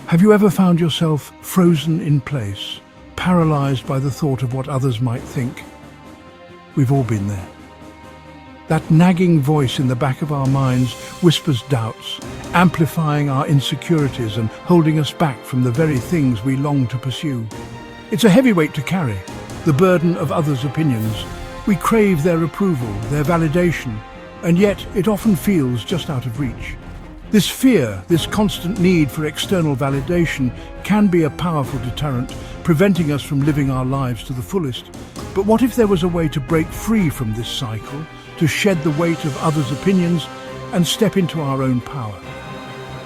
Have you ever found yourself frozen in place, paralyzed by the thought of what others might think? We've all been there. That nagging voice in the back of our minds whispers doubts, amplifying our insecurities and holding us back from the very things we long to pursue. It's a heavy weight to carry, the burden of others' opinions. We crave their approval, their validation, and yet it often feels just out of reach. This fear, this constant need for external validation, can be a powerful deterrent, preventing us from living our lives to the fullest. But what if there was a way to break free from this cycle, to shed the weight of others' opinions and step into our own power?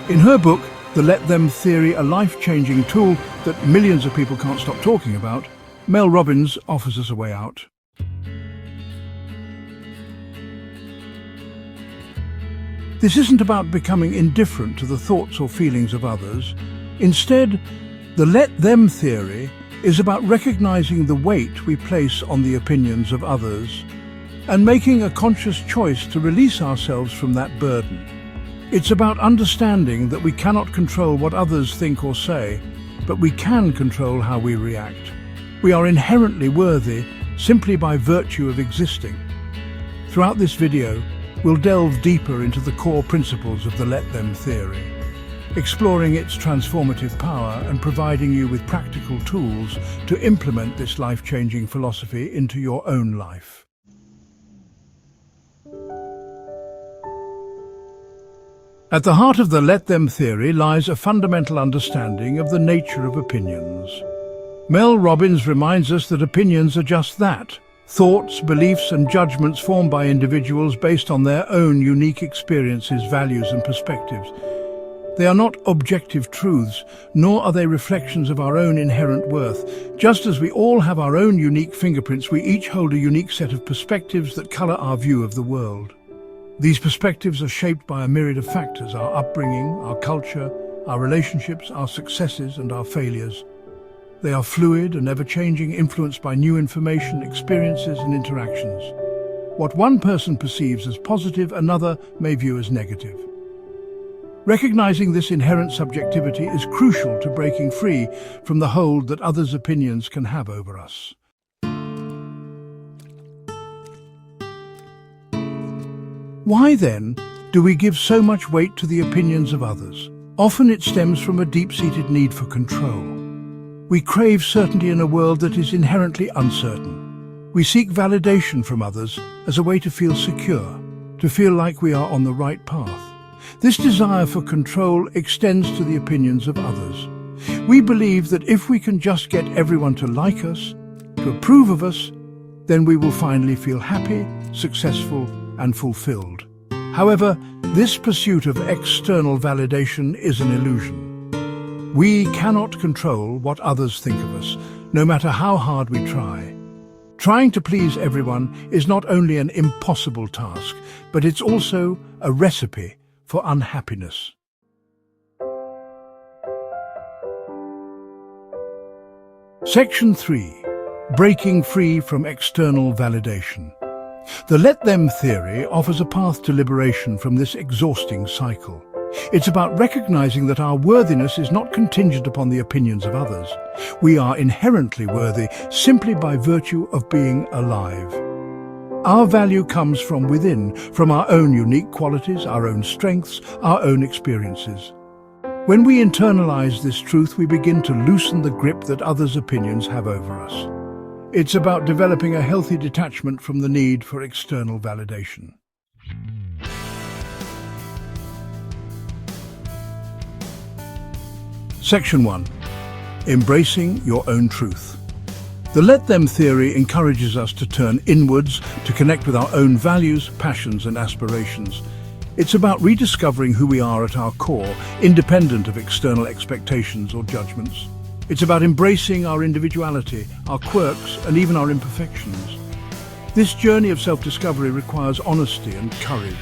In her book, The Let Them Theory, a life-changing tool that millions of people can't stop talking about, Mel Robbins offers us a way out. This isn't about becoming indifferent to the thoughts or feelings of others. Instead, the Let Them Theory is about recognizing the weight we place on the opinions of others and making a conscious choice to release ourselves from that burden. It's about understanding that we cannot control what others think or say, but we can control how we react. We are inherently worthy simply by virtue of existing. Throughout this video, we'll delve deeper into the core principles of the Let Them Theory, exploring its transformative power and providing you with practical tools to implement this life-changing philosophy into your own life. At the heart of the Let Them Theory lies a fundamental understanding of the nature of opinions. Mel Robbins reminds us that opinions are just that: thoughts, beliefs and judgments formed by individuals based on their own unique experiences, values and perspectives. They are not objective truths, nor are they reflections of our own inherent worth. Just as we all have our own unique fingerprints, we each hold a unique set of perspectives that color our view of the world. These perspectives are shaped by a myriad of factors: our upbringing, our culture, our relationships, our successes and our failures. They are fluid and ever-changing, influenced by new information, experiences and interactions. What one person perceives as positive, another may view as negative. Recognizing this inherent subjectivity is crucial to breaking free from the hold that others' opinions can have over us. Why then do we give so much weight to the opinions of others? Often it stems from a deep-seated need for control. We crave certainty in a world that is inherently uncertain. We seek validation from others as a way to feel secure, to feel like we are on the right path. This desire for control extends to the opinions of others. We believe that if we can just get everyone to like us, to approve of us, then we will finally feel happy, successful, and fulfilled. However, this pursuit of external validation is an illusion. We cannot control what others think of us, no matter how hard we try. Trying to please everyone is not only an impossible task, but it's also a recipe for unhappiness. Section 3. Breaking free from external validation. The Let Them Theory offers a path to liberation from this exhausting cycle. It's about recognizing that our worthiness is not contingent upon the opinions of others. We are inherently worthy simply by virtue of being alive. Our value comes from within, from our own unique qualities, our own strengths, our own experiences. When we internalize this truth, we begin to loosen the grip that others' opinions have over us. It's about developing a healthy detachment from the need for external validation. Section 1. Embracing your own truth. The Let Them Theory encourages us to turn inwards to connect with our own values, passions and aspirations. It's about rediscovering who we are at our core, independent of external expectations or judgments. It's about embracing our individuality, our quirks and even our imperfections. This journey of self-discovery requires honesty and courage.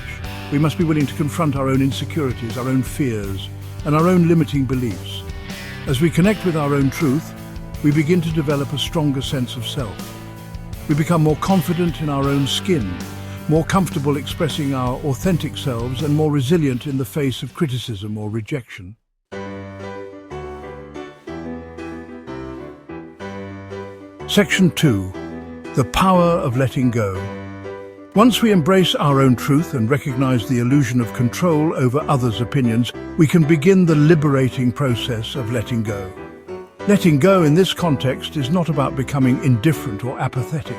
We must be willing to confront our own insecurities, our own fears and our own limiting beliefs. As we connect with our own truth, we begin to develop a stronger sense of self. We become more confident in our own skin, more comfortable expressing our authentic selves, and more resilient in the face of criticism or rejection. Section 2. The power of letting go. Once we embrace our own truth and recognize the illusion of control over others' opinions, we can begin the liberating process of letting go. Letting go in this context is not about becoming indifferent or apathetic.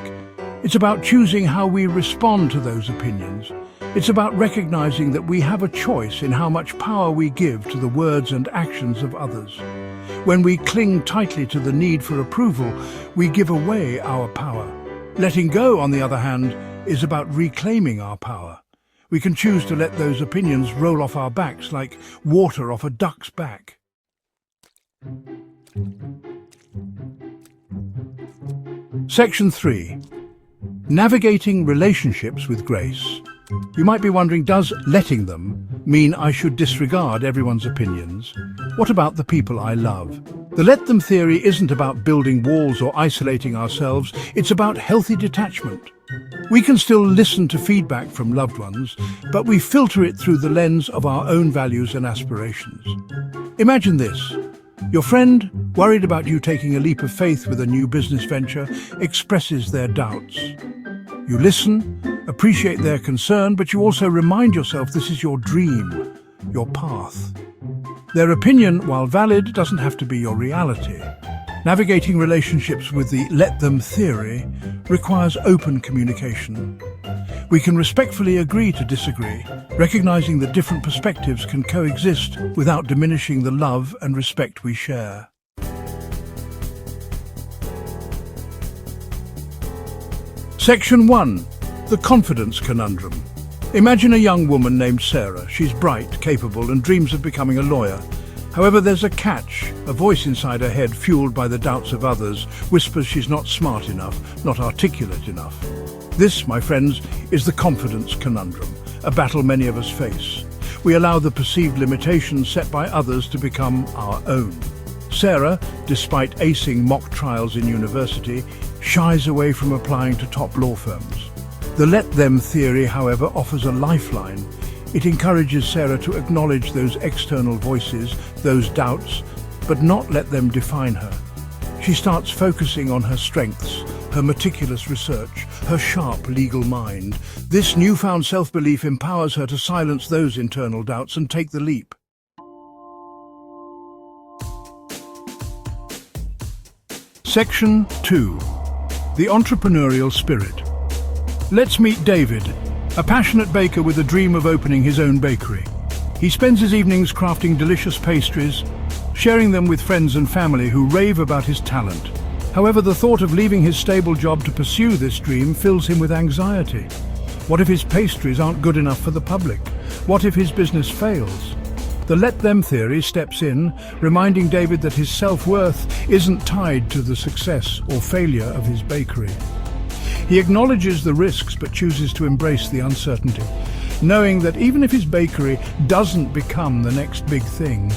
It's about choosing how we respond to those opinions. It's about recognizing that we have a choice in how much power we give to the words and actions of others. When we cling tightly to the need for approval, we give away our power. Letting go, on the other hand, is about reclaiming our power. We can choose to let those opinions roll off our backs like water off a duck's back. Section 3. Navigating relationships with grace. You might be wondering, does letting them mean I should disregard everyone's opinions? What about the people I love? The let them theory isn't about building walls or isolating ourselves, it's about healthy detachment. We can still listen to feedback from loved ones, but we filter it through the lens of our own values and aspirations. Imagine this. Your friend, worried about you taking a leap of faith with a new business venture, expresses their doubts. You listen, appreciate their concern, but you also remind yourself this is your dream, your path. Their opinion, while valid, doesn't have to be your reality. Navigating relationships with the let them theory requires open communication. We can respectfully agree to disagree, recognizing that different perspectives can coexist without diminishing the love and respect we share. Section 1. The Confidence Conundrum. Imagine a young woman named Sarah. She's bright, capable, and dreams of becoming a lawyer. However, there's a catch. A voice inside her head, fueled by the doubts of others, whispers she's not smart enough, not articulate enough. This, my friends, is the confidence conundrum, a battle many of us face. We allow the perceived limitations set by others to become our own. Sarah, despite acing mock trials in university, shies away from applying to top law firms. The let them theory, however, offers a lifeline. It encourages Sarah to acknowledge those external voices, those doubts, but not let them define her. She starts focusing on her strengths, her meticulous research, her sharp legal mind. This newfound self-belief empowers her to silence those internal doubts and take the leap. Section 2. The Entrepreneurial Spirit. Let's meet David, a passionate baker with a dream of opening his own bakery. He spends his evenings crafting delicious pastries, sharing them with friends and family who rave about his talent. However, the thought of leaving his stable job to pursue this dream fills him with anxiety. What if his pastries aren't good enough for the public? What if his business fails? The let them theory steps in, reminding David that his self-worth isn't tied to the success or failure of his bakery. He acknowledges the risks but chooses to embrace the uncertainty, knowing that even if his bakery doesn't become the next big thing,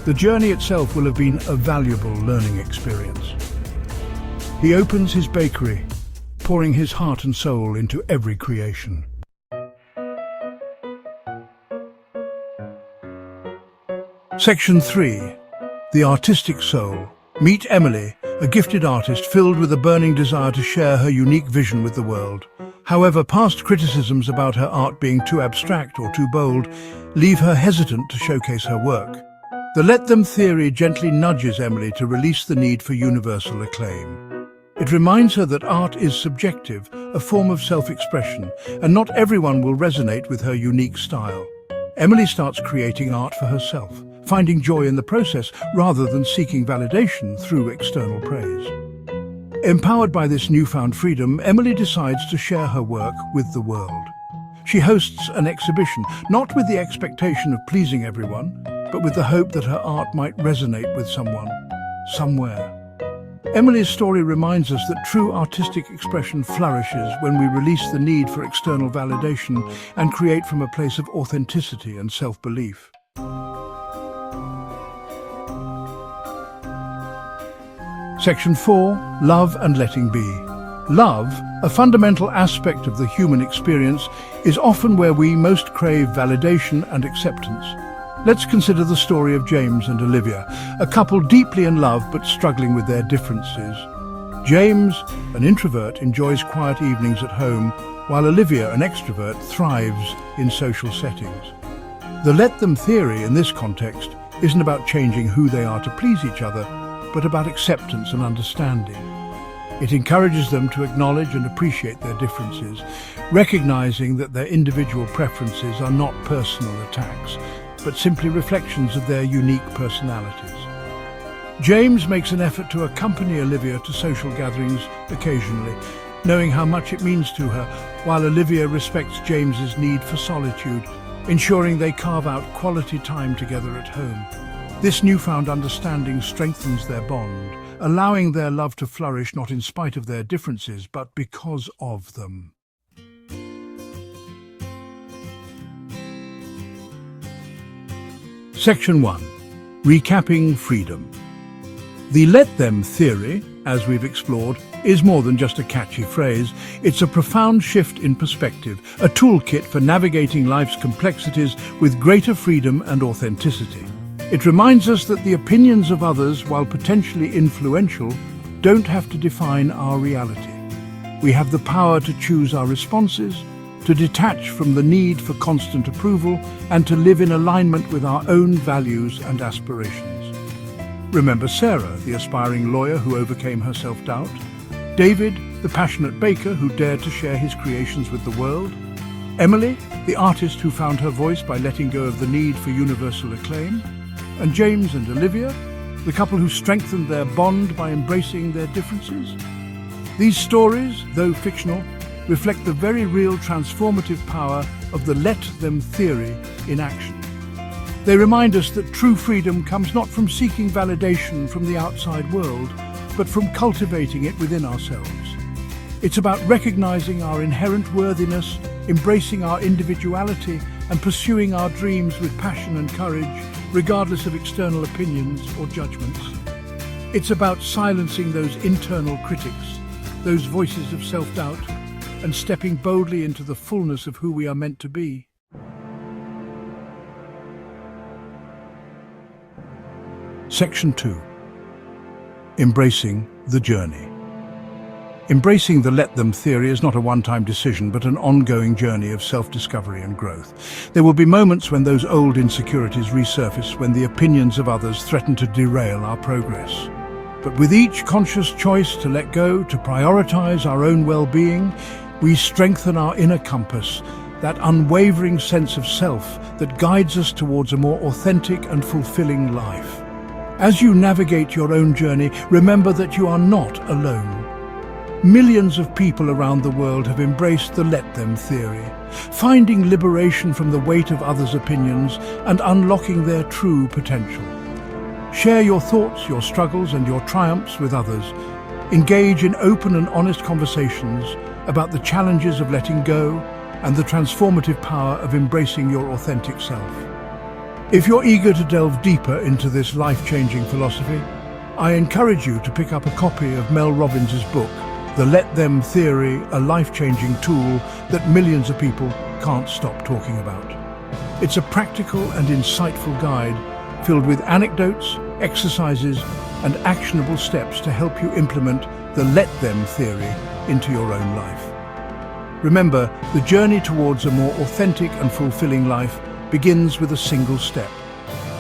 the journey itself will have been a valuable learning experience. He opens his bakery, pouring his heart and soul into every creation. Section 3. The Artistic Soul. Meet Emily, a gifted artist filled with a burning desire to share her unique vision with the world. However, past criticisms about her art being too abstract or too bold leave her hesitant to showcase her work. The let them theory gently nudges Emily to release the need for universal acclaim. It reminds her that art is subjective, a form of self-expression, and not everyone will resonate with her unique style. Emily starts creating art for herself, finding joy in the process rather than seeking validation through external praise. Empowered by this newfound freedom, Emily decides to share her work with the world. She hosts an exhibition, not with the expectation of pleasing everyone, but with the hope that her art might resonate with someone, somewhere. Emily's story reminds us that true artistic expression flourishes when we release the need for external validation and create from a place of authenticity and self-belief. Section 4. Love and Letting Be. Love, a fundamental aspect of the human experience, is often where we most crave validation and acceptance. Let's consider the story of James and Olivia, a couple deeply in love but struggling with their differences. James, an introvert, enjoys quiet evenings at home, while Olivia, an extrovert, thrives in social settings. The let them theory in this context isn't about changing who they are to please each other, but about acceptance and understanding. It encourages them to acknowledge and appreciate their differences, recognizing that their individual preferences are not personal attacks, but simply reflections of their unique personalities. James makes an effort to accompany Olivia to social gatherings occasionally, knowing how much it means to her, while Olivia respects James's need for solitude, ensuring they carve out quality time together at home. This newfound understanding strengthens their bond, allowing their love to flourish not in spite of their differences, but because of them. Section 1. Recapping freedom. The let them theory, as we've explored, is more than just a catchy phrase. It's a profound shift in perspective, a toolkit for navigating life's complexities with greater freedom and authenticity. It reminds us that the opinions of others, while potentially influential, don't have to define our reality. We have the power to choose our responses, to detach from the need for constant approval, and to live in alignment with our own values and aspirations. Remember Sarah, the aspiring lawyer who overcame her self-doubt? David, the passionate baker who dared to share his creations with the world? Emily, the artist who found her voice by letting go of the need for universal acclaim? And James and Olivia, the couple who strengthened their bond by embracing their differences? These stories, though fictional, reflect the very real transformative power of the let them theory in action. They remind us that true freedom comes not from seeking validation from the outside world, but from cultivating it within ourselves. It's about recognizing our inherent worthiness, embracing our individuality, and pursuing our dreams with passion and courage, regardless of external opinions or judgments. It's about silencing those internal critics, those voices of self-doubt, and stepping boldly into the fullness of who we are meant to be. Section 2. Embracing the journey. Embracing the let them theory is not a one-time decision, but an ongoing journey of self-discovery and growth. There will be moments when those old insecurities resurface, when the opinions of others threaten to derail our progress. But with each conscious choice to let go, to prioritize our own well-being, we strengthen our inner compass, that unwavering sense of self that guides us towards a more authentic and fulfilling life. As you navigate your own journey, remember that you are not alone. Millions of people around the world have embraced the let them theory, finding liberation from the weight of others' opinions and unlocking their true potential. Share your thoughts, your struggles, and your triumphs with others. Engage in open and honest conversations about the challenges of letting go and the transformative power of embracing your authentic self. If you're eager to delve deeper into this life-changing philosophy, I encourage you to pick up a copy of Mel Robbins' book, The Let Them Theory, a life-changing tool that millions of people can't stop talking about. It's a practical and insightful guide filled with anecdotes, exercises, and actionable steps to help you implement the let them theory into your own life. Remember, the journey towards a more authentic and fulfilling life begins with a single step: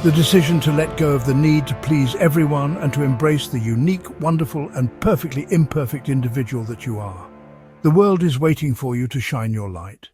the decision to let go of the need to please everyone and to embrace the unique, wonderful, and perfectly imperfect individual that you are. The world is waiting for you to shine your light.